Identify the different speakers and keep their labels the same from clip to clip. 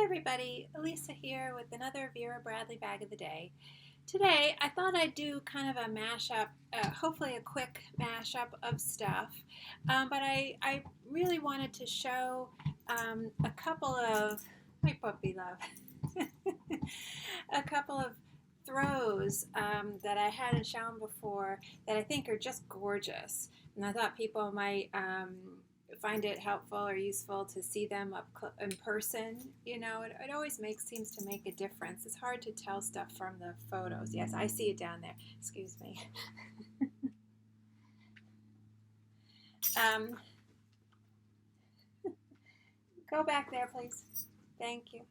Speaker 1: Hi everybody, Elisa here with another Vera Bradley bag of the day. Today I thought I'd do kind of a mashup, hopefully a quick mashup of stuff, but I really wanted to show a couple of, my puppy love, a couple of throws that I hadn't shown before that I think are just gorgeous, and I thought people might find it helpful or useful to see them up in person. You know, it always seems to make a difference. It's hard to tell stuff from the photos. Yes, I see it down there. Excuse me. Go back there, please. Thank you.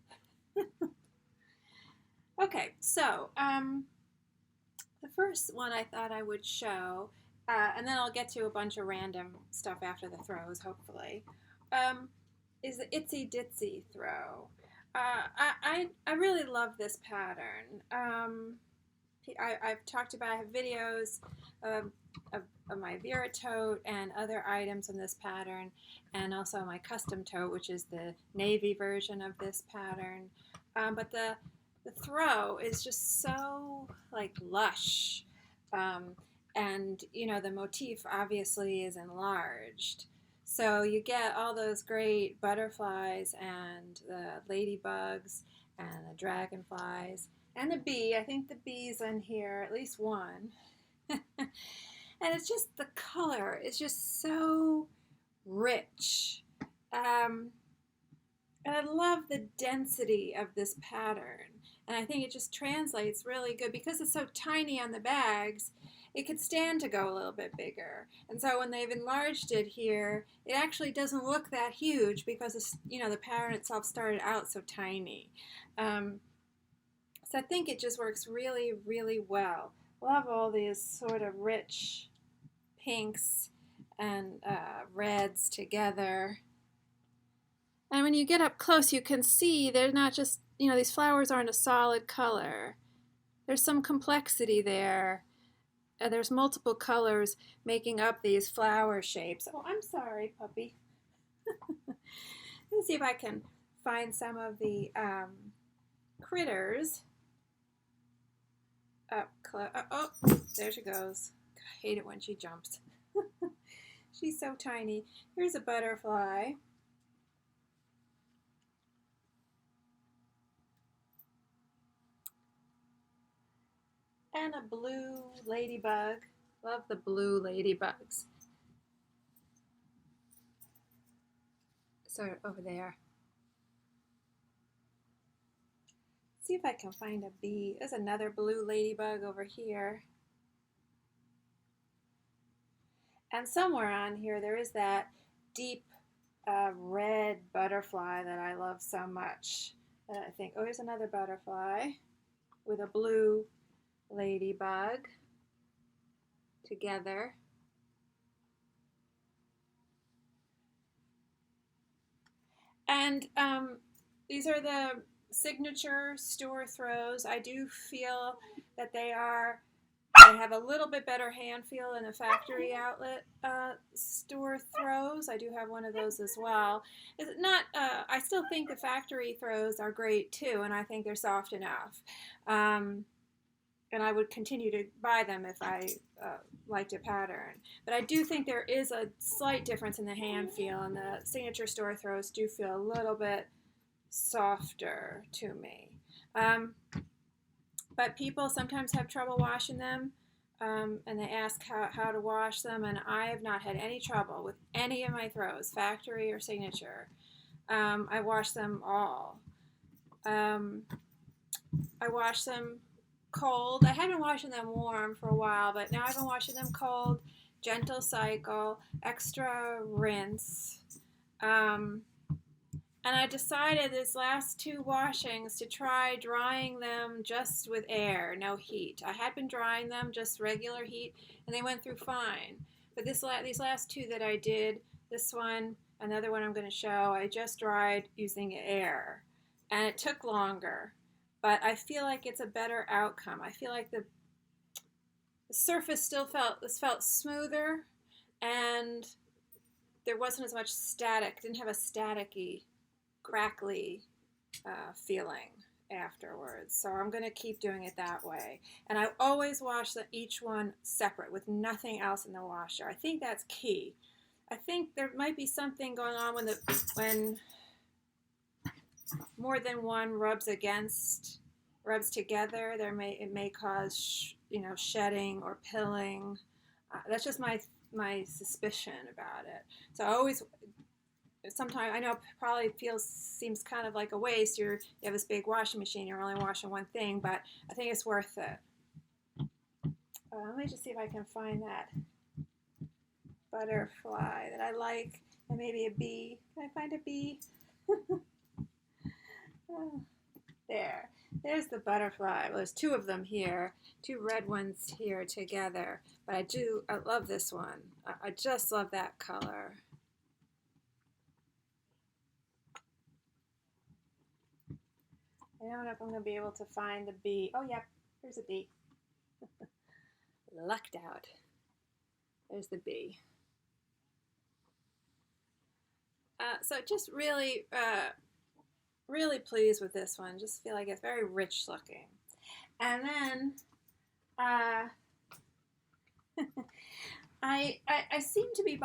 Speaker 1: Okay, so the first one I thought I would show, and then I'll get to a bunch of random stuff after the throws, hopefully, is the Itsy Ditsy throw. I really love this pattern. I've talked about, I have videos of my Vera tote and other items in this pattern, and also my custom tote, which is the navy version of this pattern. But the throw is just so like lush. And you know, the motif obviously is enlarged, so you get all those great butterflies and the ladybugs and the dragonflies and the bee. I think the bee's in here, at least one. And it's just, the color is just so rich, and I love the density of this pattern, and I think it just translates really good because it's so tiny on the bags. It could stand to go a little bit bigger, and so when they've enlarged it here, it actually doesn't look that huge because it's, you know, the pattern itself started out so tiny. So I think it just works really, really well. Love all these sort of rich pinks and reds together. And when you get up close, you can see they're not just, you know, these flowers aren't a solid color. There's some complexity there. There's multiple colors making up these flower shapes. Oh, I'm sorry, puppy. Let's see if I can find some of the critters up close. Oh, there she goes. I hate it when she jumps. She's so tiny. Here's a butterfly. And a blue ladybug. Love the blue ladybugs. So over there. See if I can find a bee. There's another blue ladybug over here. And somewhere on here there is that deep red butterfly that I love so much. I think, oh, here's another butterfly with a blue ladybug together. And these are the signature store throws. I do feel that they have a little bit better hand feel than the factory outlet store throws. I do have one of those as well. It's not, I still think the factory throws are great too, and I think they're soft enough. And I would continue to buy them if I liked a pattern. But I do think there is a slight difference in the hand feel, and the signature store throws do feel a little bit softer to me. But people sometimes have trouble washing them, and they ask how to wash them, and I have not had any trouble with any of my throws, factory or signature. I wash them all. I wash them cold. I had been washing them warm for a while, but now I've been washing them cold, gentle cycle, extra rinse. And I decided these last two washings to try drying them just with air, no heat. I had been drying them just regular heat, and they went through fine. But these last two that I did, this one, another one I'm going to show, I just dried using air, and it took longer. But I feel like it's a better outcome. I feel like the surface still felt smoother, and there wasn't as much static. Didn't have a staticky, crackly feeling afterwards. So I'm going to keep doing it that way. And I always wash each one separate with nothing else in the washer. I think that's key. I think there might be something going on when more than one rubs together. It may cause shedding or pilling. That's just my suspicion about it. So I always, sometimes, I know it probably seems kind of like a waste. You have this big washing machine, you're only washing one thing, but I think it's worth it. Let me just see if I can find that butterfly that I like, and maybe a bee. Can I find a bee? There's the butterfly. Well, there's two of them here, two red ones here together, but I love this one. I just love that color. I don't know if I'm going to be able to find the bee. Oh, yep, there's a bee. Lucked out. There's the bee. So just really, really pleased with this one. Just feel like it's very rich looking. And then I seem to be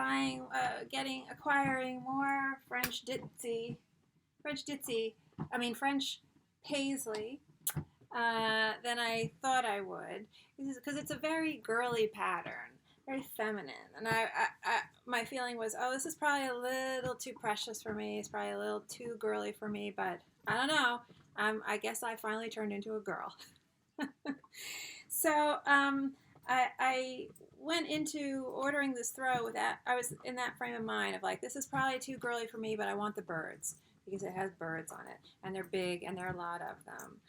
Speaker 1: acquiring more French Paisley than I thought I would, because it's a very girly pattern, very feminine, and my feeling was, oh, this is probably a little too precious for me. It's probably a little too girly for me, but I don't know. I guess I finally turned into a girl. So I went into ordering this throw with that. I was in that frame of mind of like, this is probably too girly for me, but I want the birds because it has birds on it, and they're big, and there are a lot of them.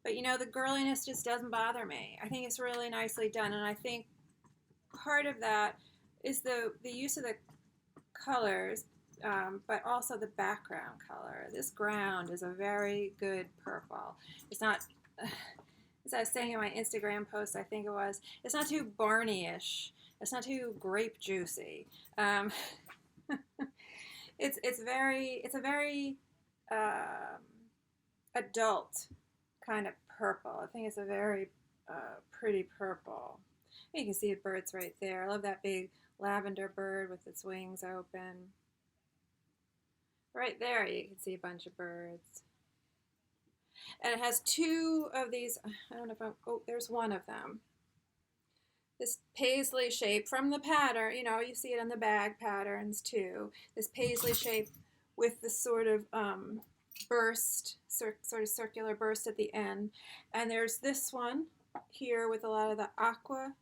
Speaker 1: But the girliness just doesn't bother me. I think it's really nicely done, and I think part of that is the use of the colors, but also the background color. This ground is a very good purple. It's not, as I was saying in my Instagram post, I think it was, it's not too Barney-ish. It's not too grape juicy. It's a very adult kind of purple. I think it's a very pretty purple. You can see the birds right there. I love that big lavender bird with its wings open. Right there you can see a bunch of birds. And it has two of these, I don't know if there's one of them. This paisley shape from the pattern, you see it on the bag patterns too. This paisley shape with the sort of burst, sort of circular burst at the end. And there's this one here with a lot of the aqua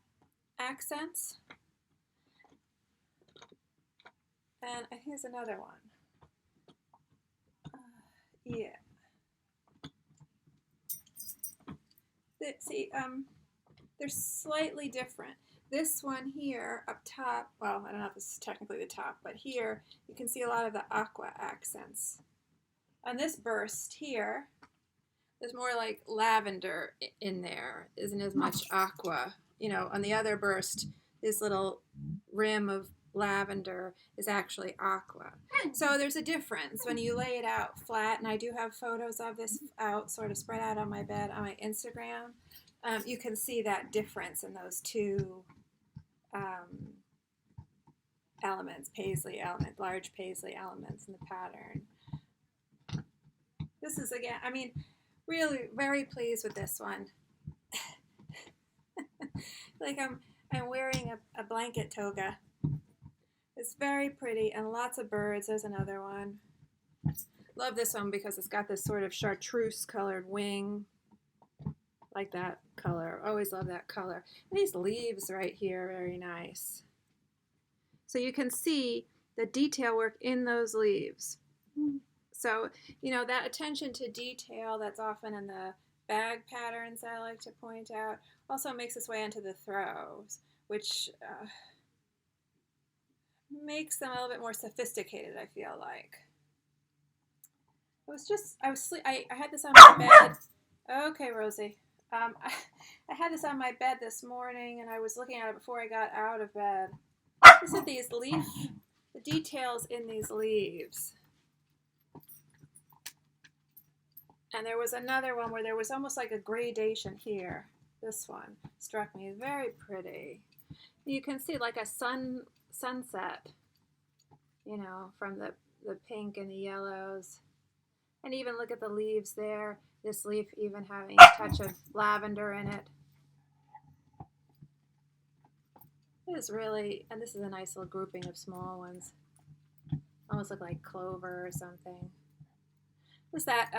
Speaker 1: accents. And I think there's another one. Yeah. They're slightly different. This one here up top, well, I don't know if this is technically the top, but here you can see a lot of the aqua accents. On this burst here, there's more like lavender in there, isn't as much aqua. On the other burst, this little rim of lavender is actually aqua. So there's a difference when you lay it out flat, and I do have photos of this out, sort of spread out on my bed on my Instagram. You can see that difference in those two elements, large paisley elements in the pattern. This is, again, really very pleased with this one. Like I'm wearing a blanket toga. It's very pretty, and lots of birds. There's another one. Love this one because it's got this sort of chartreuse colored wing. Like that color. Always love that color. And these leaves right here, very nice. So you can see the detail work in those leaves. So, that attention to detail that's often in the bag patterns I like to point out also makes its way into the throws, which makes them a little bit more sophisticated, I feel like. I had this on my bed. Okay, Rosie. I had this on my bed this morning, and I was looking at it before I got out of bed. Listen to the details in these leaves. And there was another one where there was almost like a gradation here. This one struck me very pretty. You can see like a sunset, you know, from the pink and the yellows. And even look at the leaves there. This leaf even having a touch of lavender in it. It is really, and this is a nice little grouping of small ones. Almost look like clover or something. Is that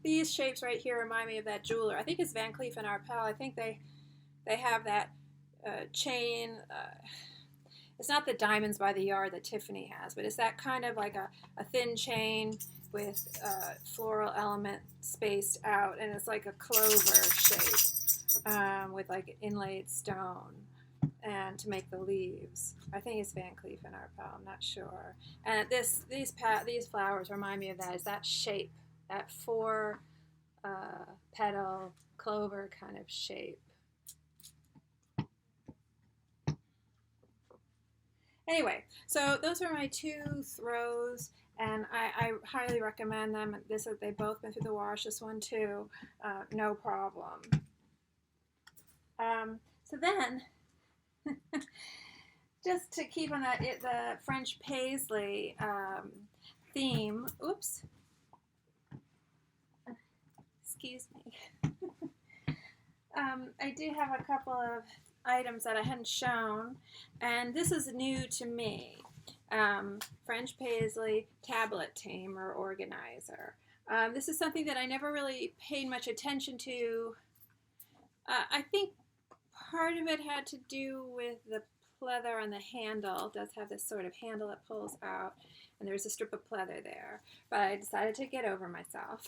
Speaker 1: these shapes right here remind me of that jeweler. I think it's Van Cleef and Arpels. I think they have that chain. It's not the diamonds by the yard that Tiffany has, but it's that kind of like a thin chain with floral element spaced out, and it's like a clover shape with like inlaid stone, and to make the leaves. I think it's Van Cleef and Arpels. I'm not sure. And these flowers remind me of that. Is that shape, that 4 petal clover kind of shape. Anyway, so those are my 2 throws, and I highly recommend them. They've both been through the wash. This one too, no problem. So then, just to keep on the French Paisley theme. Oops. Excuse me. I do have a couple of items that I hadn't shown, and this is new to me. French Paisley tablet tamer organizer. This is something that I never really paid much attention to. I think part of it had to do with the pleather on the handle. It does have this sort of handle that pulls out, and there's a strip of pleather there. But I decided to get over myself.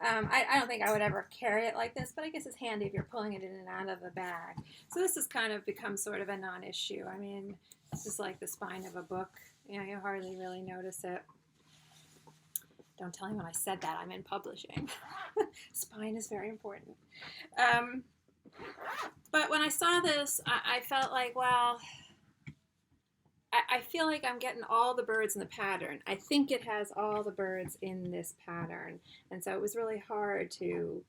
Speaker 1: I don't think I would ever carry it like this, but I guess it's handy if you're pulling it in and out of the bag. So this has kind of become sort of a non-issue. I mean, it's just like the spine of a book. You know, you hardly really notice it. Don't tell anyone I said that. I'm in publishing. Spine is very important. But when I saw this, I felt like, well, I feel like I'm getting all the birds in the pattern. I think it has all the birds in this pattern. And so it was really hard to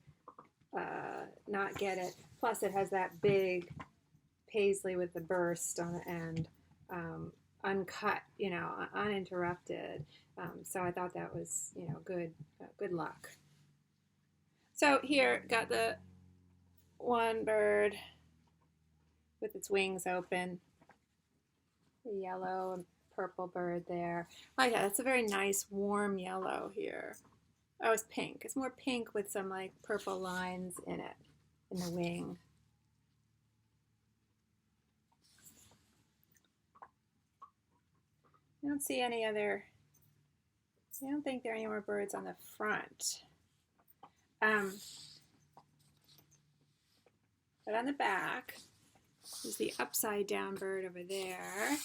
Speaker 1: not get it. Plus it has that big paisley with the burst on the end, uncut, you know, uninterrupted. So I thought that was, you know, good luck. So here, got the one bird with its wings open. The yellow and purple bird there. Oh yeah, that's a very nice warm yellow here. Oh, it's pink. It's more pink with some like purple lines in it, in the wing. I don't see any other, I don't think there are any more birds on the front. But on the back is the upside down bird over there.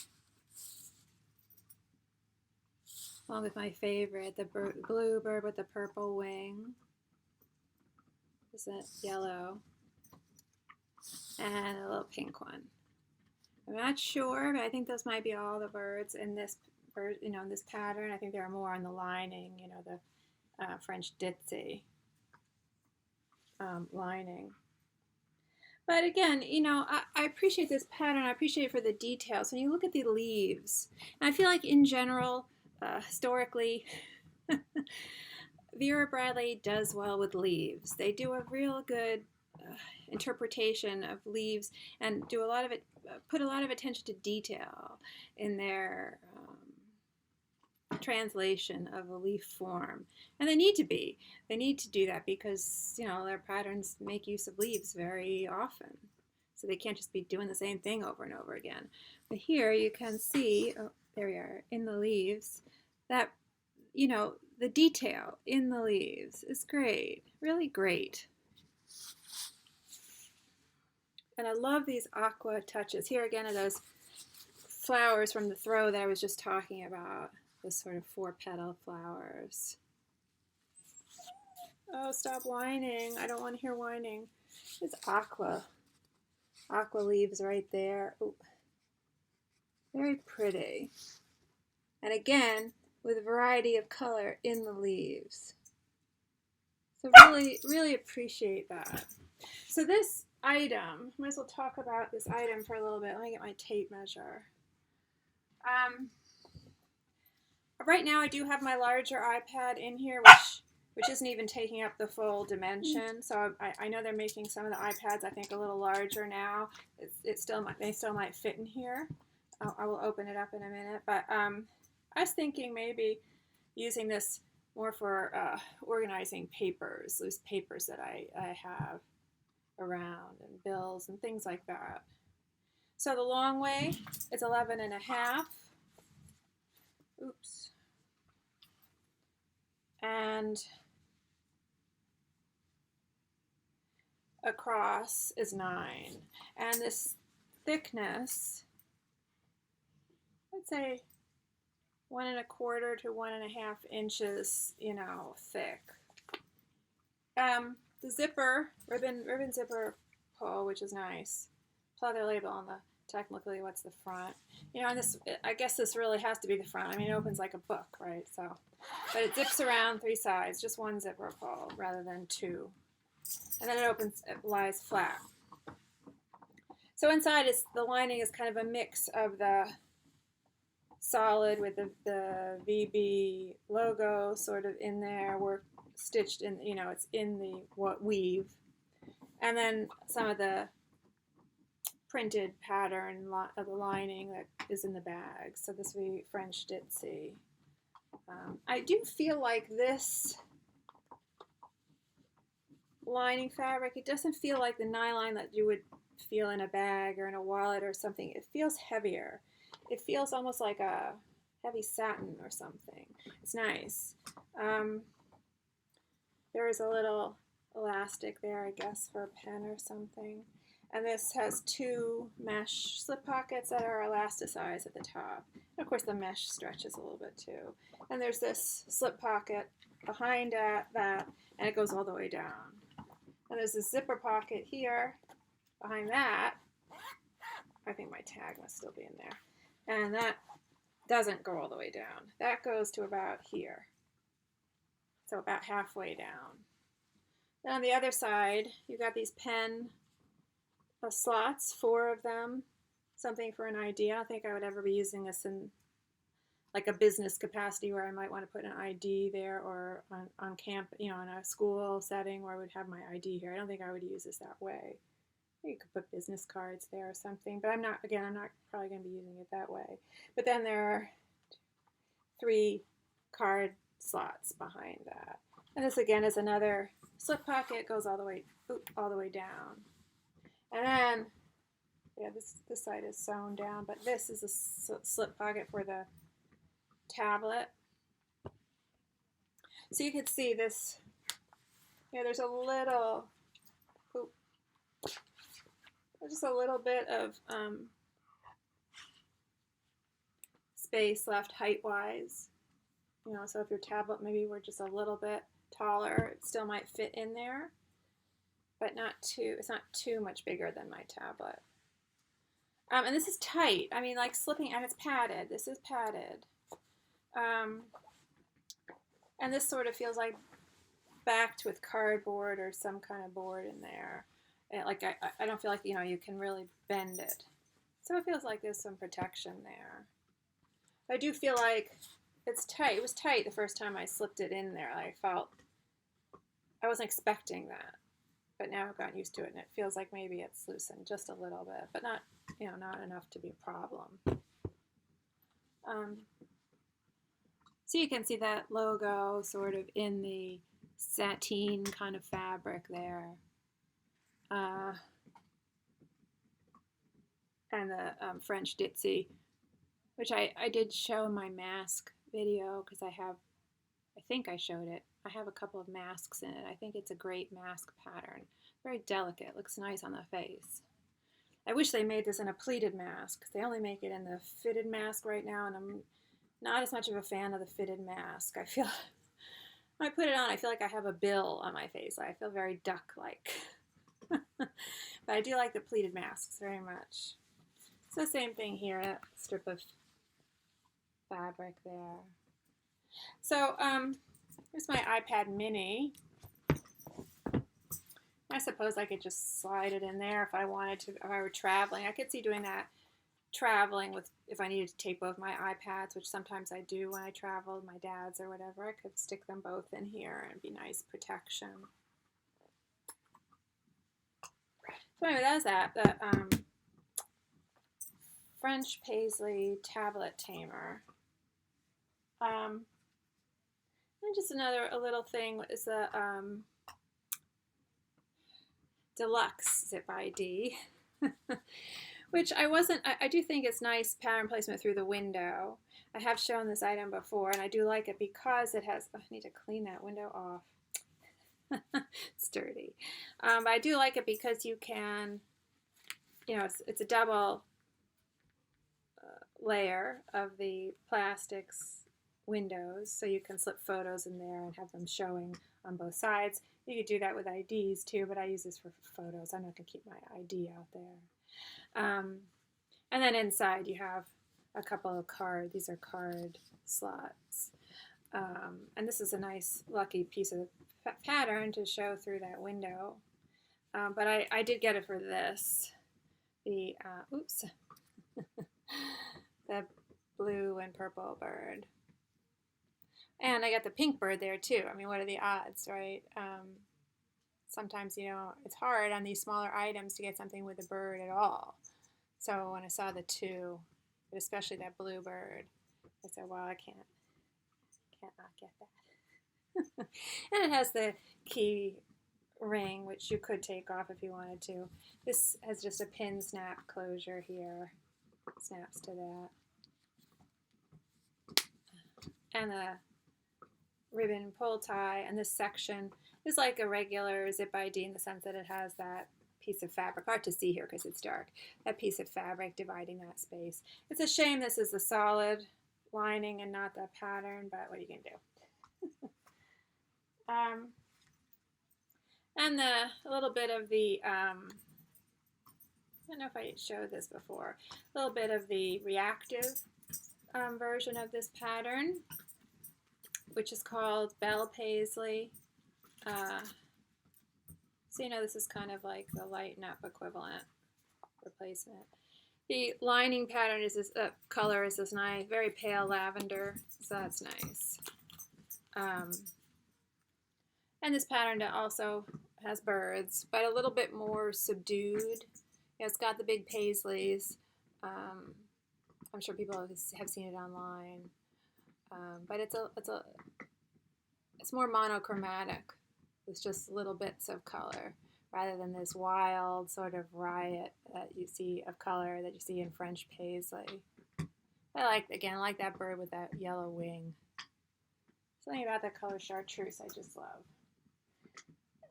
Speaker 1: Along with my favorite, the blue bird with the purple wing. Is it yellow? And a little pink one. I'm not sure, but I think those might be all the birds in this bird, you know, in this pattern. I think there are more on the lining, you know, the French Ditsy lining. But again, you know, I appreciate this pattern. I appreciate it for the details. When you look at the leaves, and I feel like in general, historically, Vera Bradley does well with leaves. They do a real good interpretation of leaves and do a lot of it, put a lot of attention to detail in their translation of a leaf form. And they need to be. They need to do that because, you know, their patterns make use of leaves very often. So they can't just be doing the same thing over and over again. But here you can see, oh, there we are, in the leaves, that, you know, the detail in the leaves is great, really great. And I love these aqua touches. Here again are those flowers from the throw that I was just talking about, those sort of 4-petal flowers. Oh, stop whining. I don't want to hear whining. It's aqua leaves right there. Ooh. Very pretty. And again, with a variety of color in the leaves. So really, really appreciate that. So this item, might as well talk about this item for a little bit. Let me get my tape measure. Right now I do have my larger iPad in here, which isn't even taking up the full dimension. So I know they're making some of the iPads, I think, a little larger now. They still might fit in here. I will open it up in a minute. But I was thinking maybe using this more for organizing papers, loose papers that I have around, and bills and things like that. So the long way is 11.5. Oops. And across is 9. And this thickness, I'd say 1.25 to 1.5 inches, thick. The zipper, ribbon zipper pull, which is nice. Pleather label on the, technically, what's the front. And this, I guess this really has to be the front. I mean, it opens like a book, right? So, but it zips around 3 sides, just one zipper pull rather than 2. And then it lies flat. So inside, the lining is kind of a mix of the solid with the VB logo sort of in there, work stitched in, it's in the weave, and then some of the printed pattern of the lining that is in the bag. So this would be French Ditsy. I do feel like this lining fabric, it doesn't feel like the nylon that you would feel in a bag or in a wallet or something. It feels heavier. It feels almost like a heavy satin or something. It's nice. There is a little elastic there, I guess, for a pen or something. And this has 2 mesh slip pockets that are elasticized at the top. And of course, the mesh stretches a little bit too. And there's this slip pocket behind that, and it goes all the way down. And there's a zipper pocket here behind that. I think my tag must still be in there. And that doesn't go all the way down. That goes to about here. So about halfway down. Then on the other side, you've got these pen slots, 4 of them. Something for an ID. I don't think I would ever be using this in like a business capacity where I might want to put an ID there, or on camp, in a school setting where I would have my ID here. I don't think I would use this that way. You could put business cards there or something, but I'm not probably going to be using it that way. But then there are 3 card slots behind that. And this again is another slip pocket, goes all the way down. And then, yeah, this side is sewn down, but this is a slip pocket for the tablet. So you can see this, there's a little, just a little bit of space left height-wise. So if your tablet maybe were just a little bit taller, it still might fit in there, but it's not too much bigger than my tablet. And this is tight. I mean, like slipping, and it's padded. This is padded. And this sort of feels like backed with cardboard or some kind of board in there. And like I don't feel like you can really bend it. So it feels like there's some protection there. I do feel like it's tight. It was tight the first time I slipped it in there. I wasn't expecting that, but now I've gotten used to it, and it feels like maybe it's loosened just a little bit, but not not enough to be a problem. So you can see that logo sort of in the sateen kind of fabric there. And the French Ditsy, which I did show in my mask video, because I think I showed it. I have a couple of masks in it. I think it's a great mask pattern. Very delicate, looks nice on the face. I wish they made this in a pleated mask. They only make it in the fitted mask right now, and I'm not as much of a fan of the fitted mask. I feel, when I put it on, I feel like I have a bill on my face. I feel very duck-like. But I do like the pleated masks very much. It's the same thing here, that strip of fabric there. So here's my iPad mini. I suppose I could just slide it in there if I wanted to, if I were traveling. I could see doing that traveling with, if I needed to take both my iPads, which sometimes I do when I travel with my dad's or whatever. I could stick them both in here and be nice protection. So anyway, that was that. The French Paisley tablet tamer. And just a little thing is the Deluxe Zip ID, which I do think it's nice pattern placement through the window. I have shown this item before, and I do like it because it has, I need to clean that window off. It's dirty. But I do like it because you can, it's a double layer of the plastics windows, so you can slip photos in there and have them showing on both sides. You could do that with IDs too, but I use this for photos. I'm not going to keep my ID out there. And then inside you have a couple of cards. These are card slots. And this is a nice, lucky piece of pattern to show through that window. But I did get it for this. The, the blue and purple bird. And I got the pink bird there too. I mean, what are the odds, right? Sometimes, it's hard on these smaller items to get something with a bird at all. So when I saw the two, but especially that blue bird, I said, well, I can't not get that. And it has the key ring, which you could take off if you wanted to. This has just a pin snap closure here. Snaps to that. And the ribbon pull tie, and this section is like a regular zip ID in the sense that it has that piece of fabric. Hard to see here because it's dark. That piece of fabric dividing that space. It's a shame this is the solid lining and not the pattern, but what are you going to do? And a little bit of the, I don't know if I showed this before, a little bit of the reactive version of this pattern, which is called Belle Paisley. So this is kind of like the lighten up equivalent replacement. The lining pattern is this, color is this nice, very pale lavender, so that's nice. And this pattern also has birds, but a little bit more subdued. It's got the big paisleys. I'm sure people have seen it online, but it's more monochromatic with just little bits of color rather than this wild sort of riot that you see of color that you see in French Paisley. I like that bird with that yellow wing. Something about that color chartreuse I just love.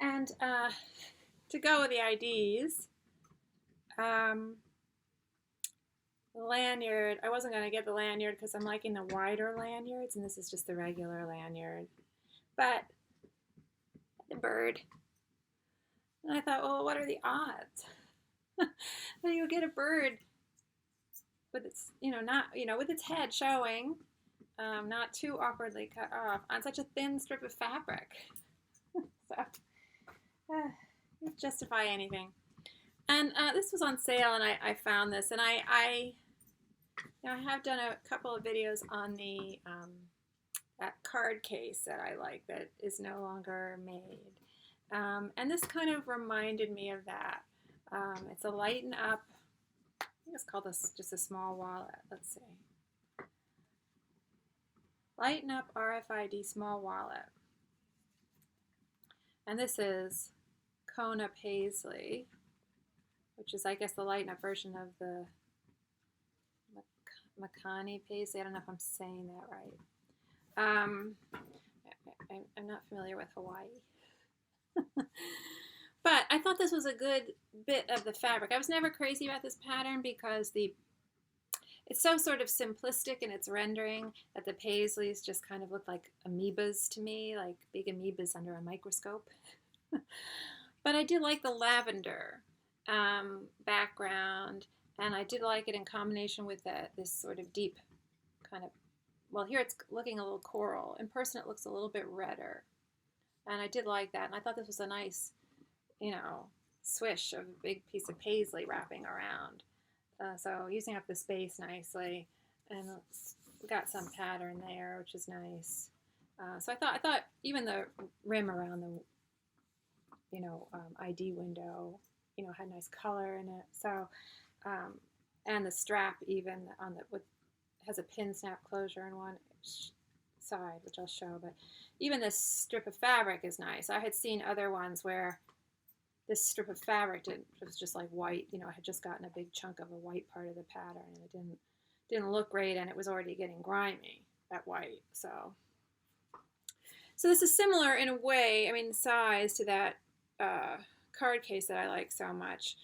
Speaker 1: And to go with the IDs, the lanyard, I wasn't going to get the lanyard because I'm liking the wider lanyards, and this is just the regular lanyard. But the bird, and I thought, well, what are the odds that you would get a bird with its, with its head showing, not too awkwardly cut off on such a thin strip of fabric? So, you justify anything. And this was on sale, and I found this, and I have done a couple of videos on the that card case that I like that is no longer made. And this kind of reminded me of that. It's a lighten up, I think it's called just a small wallet. Let's see. Lighten up RFID small wallet. And this is Kona Paisley, which is, I guess, the lighten up version of the Makani Paisley. I don't know if I'm saying that right. I'm not familiar with Hawaii. But I thought this was a good bit of the fabric. I was never crazy about this pattern because it's so sort of simplistic in its rendering that the paisleys just kind of look like amoebas to me, like big amoebas under a microscope. But I do like the lavender background, and I did like it in combination with this sort of deep kind of well, here it's looking a little coral. In person, it looks a little bit redder. And I did like that. And I thought this was a nice, swish of a big piece of paisley wrapping around. So using up the space nicely. And it's got some pattern there, which is nice. So I thought even the rim around the, ID window, had nice color in it. So, and the strap even on has a pin snap closure on one side, which I'll show. But even this strip of fabric is nice. I had seen other ones where this strip of fabric was just like white. I had just gotten a big chunk of a white part of the pattern, and it didn't look great, and it was already getting grimy, that white. So this is similar in a way, size to that card case that I like so much.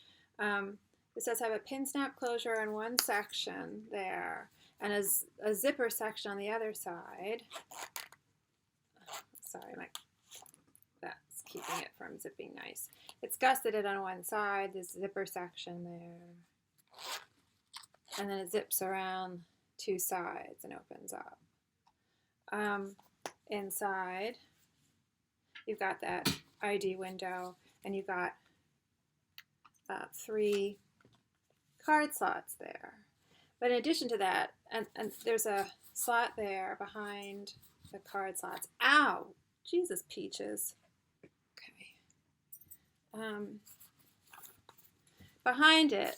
Speaker 1: This does have a pin snap closure on one section there, and a zipper section on the other side. Sorry, that's keeping it from zipping nice. It's gusseted on one side, this zipper section there. And then it zips around two sides and opens up. Inside, you've got that ID window, and you've got 3 card slots there. But in addition to that, and there's a slot there behind the card slots. Ow! Jesus, peaches. Okay. Behind it,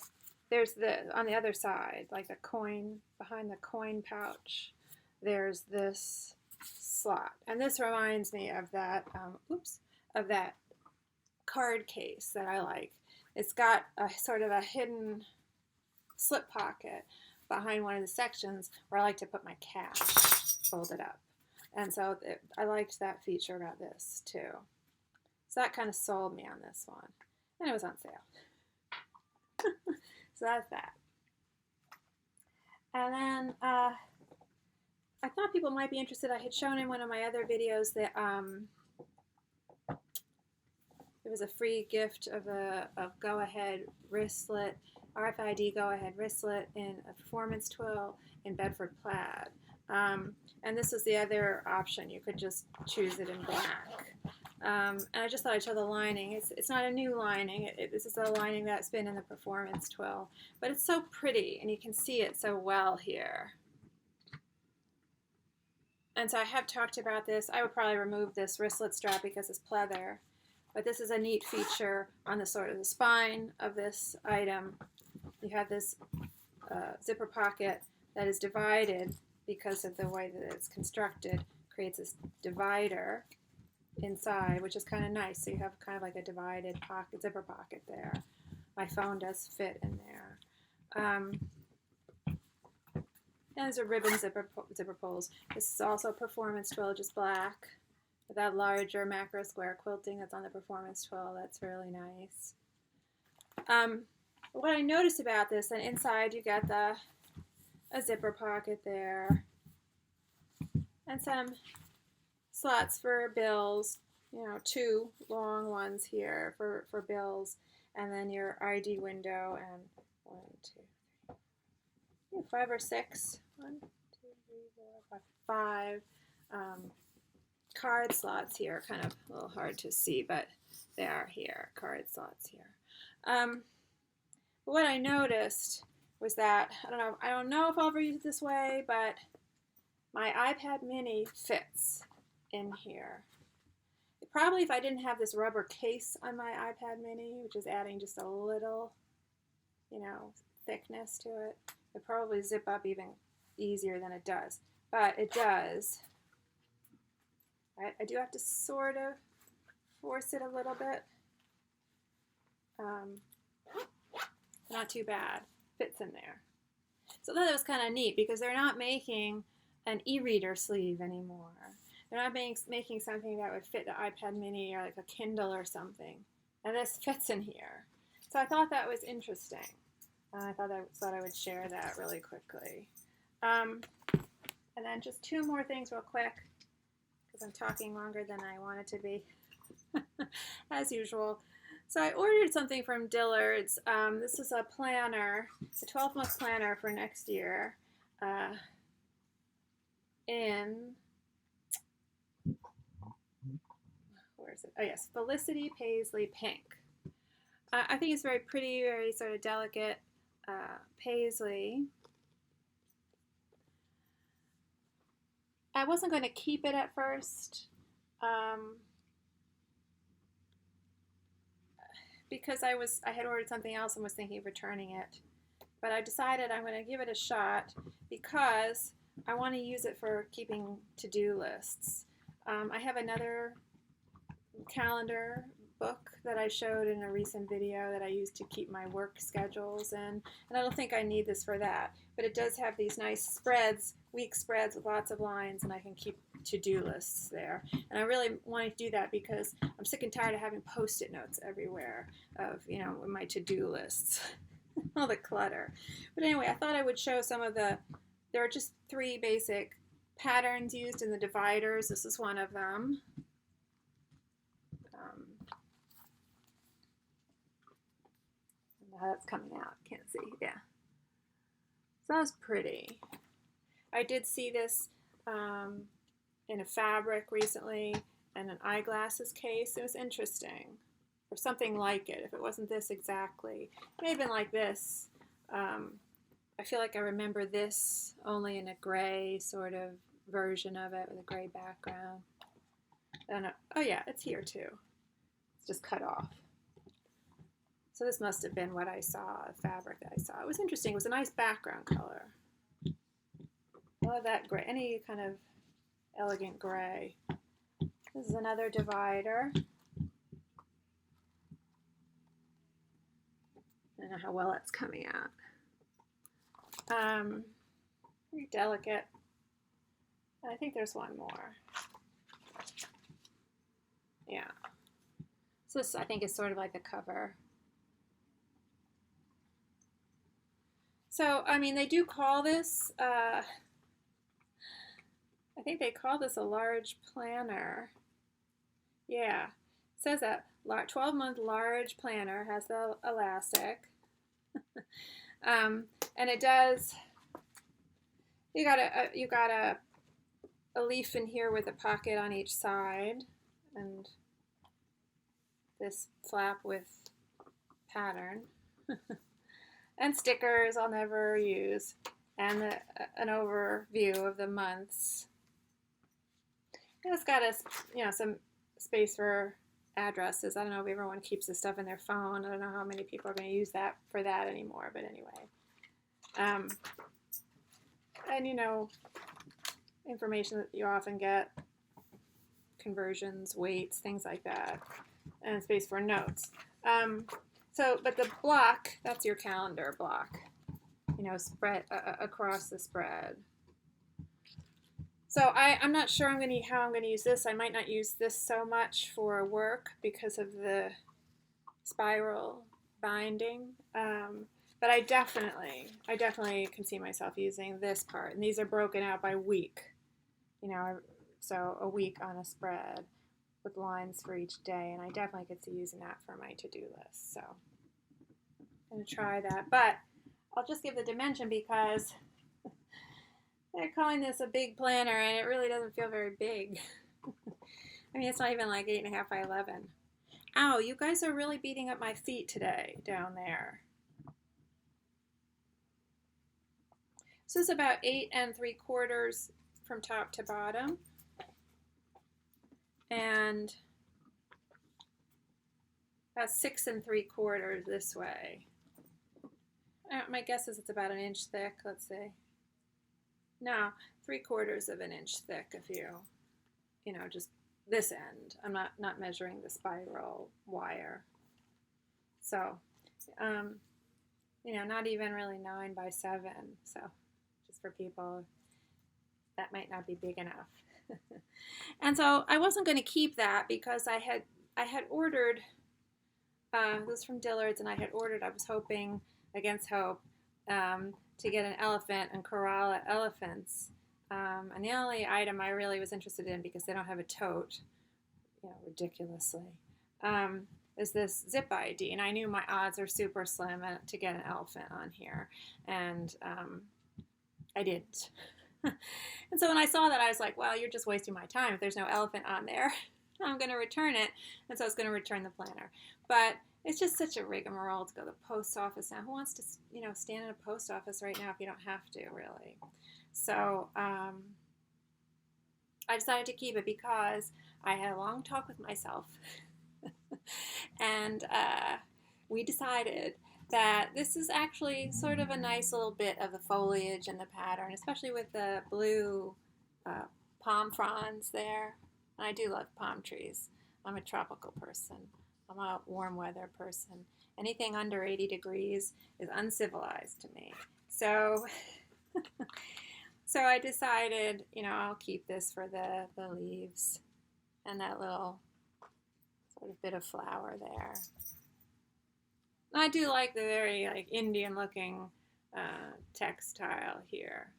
Speaker 1: there's on the other side, like the coin, behind the coin pouch, there's this slot. And this reminds me of that, of that card case that I like. It's got a sort of a hidden slip pocket behind one of the sections where I like to put my cash folded up. And so I liked that feature about this too. So that kind of sold me on this one. And it was on sale. So that's that. And then I thought people might be interested. I had shown in one of my other videos that it was a free gift of a Go Ahead wristlet, RFID Go Ahead wristlet in a performance twill in Bedford plaid. And this is the other option. You could just choose it in black. And I just thought I'd show the lining. It's not a new lining. This is a lining that's been in the performance twill. But it's so pretty, and you can see it so well here. And so I have talked about this. I would probably remove this wristlet strap because it's pleather. But this is a neat feature on the sort of the spine of this item. You have this zipper pocket that is divided because of the way that it's constructed. Creates this divider inside, which is kind of nice. So you have kind of like a divided pocket, zipper pocket there. My phone does fit in there. And there's a ribbon zipper pulls. This is also performance twill, just black. With that larger macro square quilting that's on the performance twill, that's really nice. What I noticed about this, and inside you got a zipper pocket there, and some slots for bills, 2 long ones here for bills, and then your ID window, and 1, 2, 3, 5 or 6, 1, 2, 3, 4, 5, card slots here. Kind of a little hard to see, but they are here, card slots here. But what I noticed was that, I don't know if I'll ever use it this way, but my iPad mini fits in here. Probably if I didn't have this rubber case on my iPad mini, which is adding just a little, thickness to it, it'd probably zip up even easier than it does. But it does. I do have to sort of force it a little bit. Not too bad. Fits in there. So that was kind of neat because they're not making an e-reader sleeve anymore. They're not making something that would fit the iPad mini or like a Kindle or something. And this fits in here. So I thought that was interesting. I thought I would share that really quickly. And then just 2 more things real quick, because I'm talking longer than I wanted to be, as usual. So I ordered something from Dillard's. This is a planner, a 12-month planner for next year. in, where is it? Oh yes, Felicity Paisley Pink. I think it's very pretty, very sort of delicate paisley. I wasn't going to keep it at first because I had ordered something else and was thinking of returning it. But I decided I'm going to give it a shot because I want to use it for keeping to-do lists. I have another calendar book that I showed in a recent video that I use to keep my work schedules in, and I don't think I need this for that, but it does have these nice spreads, week spreads with lots of lines, and I can keep to-do lists there. And I really want to do that because I'm sick and tired of having post-it notes everywhere of, you know, my to-do lists. All the clutter. But anyway, I thought I would show some of there are just 3 basic patterns used in the dividers. This is one of them. How that's coming out, can't see, yeah. So that was pretty. I did see this in a fabric recently and an eyeglasses case. It was interesting, or something like it. If it wasn't this exactly, it may have been like this. I feel like I remember this only in a gray sort of version of it with a gray background. I don't know. Oh yeah, it's here too. It's just cut off. So this must have been what I saw, a fabric that I saw. It was interesting. It was a nice background color. I love that gray, any kind of elegant gray. This is another divider. I don't know how well that's coming out. Very delicate. I think there's one more. Yeah. So this, I think, is sort of like the cover. So, I mean, they do call this, I think they call this a large planner. Yeah. It says that 12-month large planner has the elastic. And it does, you got a leaf in here with a pocket on each side, and this flap with pattern. And stickers I'll never use, and an overview of the months. And it's got some space for addresses. I don't know if everyone keeps this stuff in their phone. I don't know how many people are going to use that for that anymore, but anyway. And you know, information that you often get, conversions, weights, things like that, and space for notes. But the block, that's your calendar block, you know, spread across the spread. So I'm not sure how I'm going to use this. I might not use this so much for work because of the spiral binding. But I definitely can see myself using this part. And these are broken out by week, you know, so a week on a spread with lines for each day, and I definitely could see using that for my to-do list. So I'm going to try that, but I'll just give the dimension because they're calling this a big planner, and it really doesn't feel very big. I mean, it's not even like 8.5 by 11. Ow, you guys are really beating up my feet today down there. So it's about 8 3/4 from top to bottom. And about 6 3/4 this way. My guess is it's about 1 inch thick, let's see. No, 3/4 of an inch thick if you know, just this end. I'm not measuring the spiral wire. So, you know, not even really 9 by 7. So, just for people, that might not be big enough. And so I wasn't going to keep that because I had ordered, this is from Dillard's, and I was hoping, against hope, to get an elephant and corral elephants. And the only item I really was interested in, because they don't have a tote, you know, ridiculously, is this zip ID. And I knew my odds are super slim to get an elephant on here. And I didn't. And so when I saw that, I was like, well, you're just wasting my time. If there's no elephant on there, I'm going to return it. And so I was going to return the planner. But it's just such a rigmarole to go to the post office now. Who wants to, stand in a post office right now if you don't have to, really? So I decided to keep it because I had a long talk with myself. And we decided that this is actually sort of a nice little bit of the foliage and the pattern, especially with the blue palm fronds there. And I do love palm trees. I'm a tropical person. I'm a warm weather person. Anything under 80 degrees is uncivilized to me. So so I decided, I'll keep this for the leaves and that little sort of bit of flower there. I do like the very Indian looking textile here.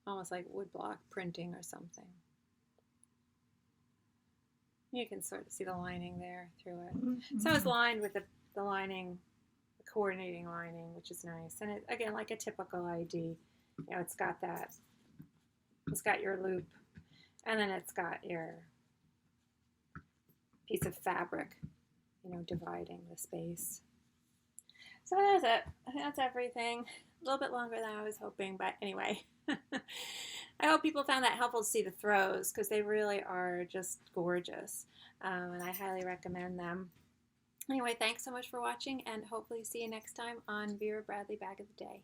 Speaker 1: Almost like woodblock printing or something. You can sort of see the lining there through it. Mm-hmm. So it's lined with the lining, the coordinating lining, which is nice. And it, again, like a typical ID, it's got your loop, and then it's got your piece of fabric, dividing the space. So that's it. I think that's everything. A little bit longer than I was hoping, but anyway. I hope people found that helpful to see the throws, because they really are just gorgeous, and I highly recommend them. Anyway, thanks so much for watching, and hopefully see you next time on Vera Bradley Bag of the Day.